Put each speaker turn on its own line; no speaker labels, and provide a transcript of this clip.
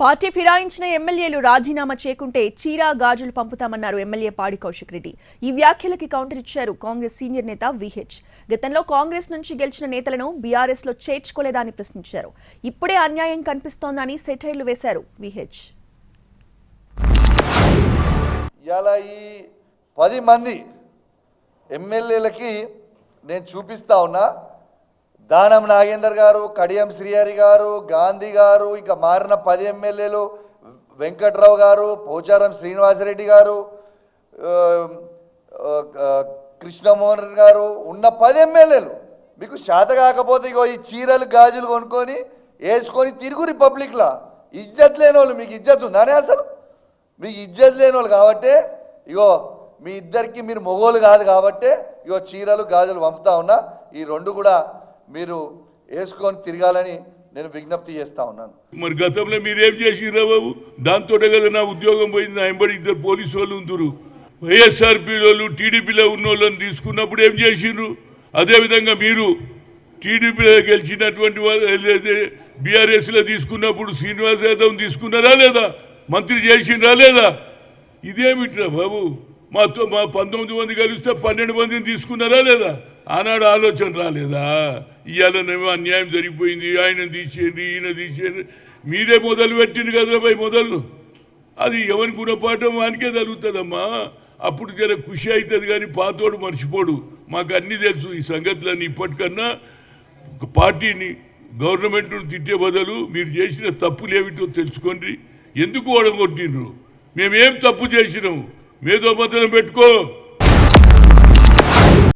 Party ఫిరాయించిన ఎమ్మెల్యేలు రాజీనామా చేయకుంటే చీరా గాజులు పంపుతామన్నారు ఎమ్మెల్యే పాడి కౌశిక్ రెడ్డి. ఈ వ్యాఖ్యలకి కౌంటర్ ఇచ్చారు కాంగ్రెస్ సీనియర్ నేత విహెచ్. గతంలో కాంగ్రెస్ నుంచి గెలిచిన నేతలను బీఆర్ఎస్ లో చేర్చుకోలేదా అని ప్రశ్నించారు. ఇప్పుడే అన్యాయం కనిపిస్తోందని సెటైర్లు వేశారు విహెచ్.
ఇలా ఈ 10 మంది ఎమ్మెల్యేలకి నేను చూపిస్తా ఉన్నా. దానం నాగేందర్ గారు, కడియం శ్రీహరి గారు, గాంధీ గారు, ఇక మారిన 10 ఎమ్మెల్యేలు, వెంకట్రావు గారు, పోచారం శ్రీనివాసరెడ్డి గారు, కృష్ణమోహన్ గారు ఉన్న 10 ఎమ్మెల్యేలు మీకు శాత కాకపోతే ఇగో ఈ చీరలు గాజులు కొనుక్కొని వేసుకొని తిరుగు రిపబ్లిక్లా. ఇజ్జత్ లేని వాళ్ళు, మీకు ఇజ్జత్ ఉందానే? అసలు మీకు ఇజ్జత్ లేని వాళ్ళు కాబట్టే ఇగో మీ ఇద్దరికి మీరు మొగోలు కాదు కాబట్టే ఇగో చీరలు గాజులు పంపుతా ఉన్నా. ఈ 2 కూడా మీరు వేసుకొని తిరగాలని నేను విజ్ఞప్తి చేస్తా ఉన్నాను.
మరి గతంలో మీరేం చేసిర్రా బాబు? దాంతో కదా నా ఉద్యోగం పోయింది. నా ఎంబడి 2 పోలీసు వాళ్ళు ఉందరు. వైఎస్ఆర్పీ వాళ్ళు టీడీపీలో ఉన్న వాళ్ళని తీసుకున్నప్పుడు ఏం చేసిండ్రు? అదేవిధంగా మీరు టీడీపీలో గెలిచినటువంటి వాళ్ళు బీఆర్ఎస్లో తీసుకున్నప్పుడు శ్రీనివాస్ యాదవ్ తీసుకున్నారా లేదా? మంత్రి చేసిండ్రా లేదా? ఇదేమిట్రా బాబు? మా 19 మంది కలిస్తే 12 మందిని తీసుకున్నారా లేదా? ఆనాడు ఆలోచన రాలేదా? ఇవాళనేమో అన్యాయం జరిగిపోయింది, ఆయన తీసేయండి, ఈయన తీసేయండి. మీరే మొదలు పెట్టింది కదరా భయ్. మొదలు అది ఎవరి గుణపాఠం వానికే జరుగుతుందమ్మా. అప్పుడు జర ఖుషి అవుతుంది కానీ పాతోడు మర్చిపోడు. మాకు అన్నీ తెలుసు ఈ సంగతులన్నీ. ఇప్పటికన్నా పార్టీని గవర్నమెంట్ను తిట్టే బదులు మీరు చేసిన తప్పులు ఏమిటో తెలుసుకోండి. ఎందుకు ఓడగొట్టిండ్రు? మేమేం తప్పు చేసినాము? మేధోపతనం పెట్టుకో.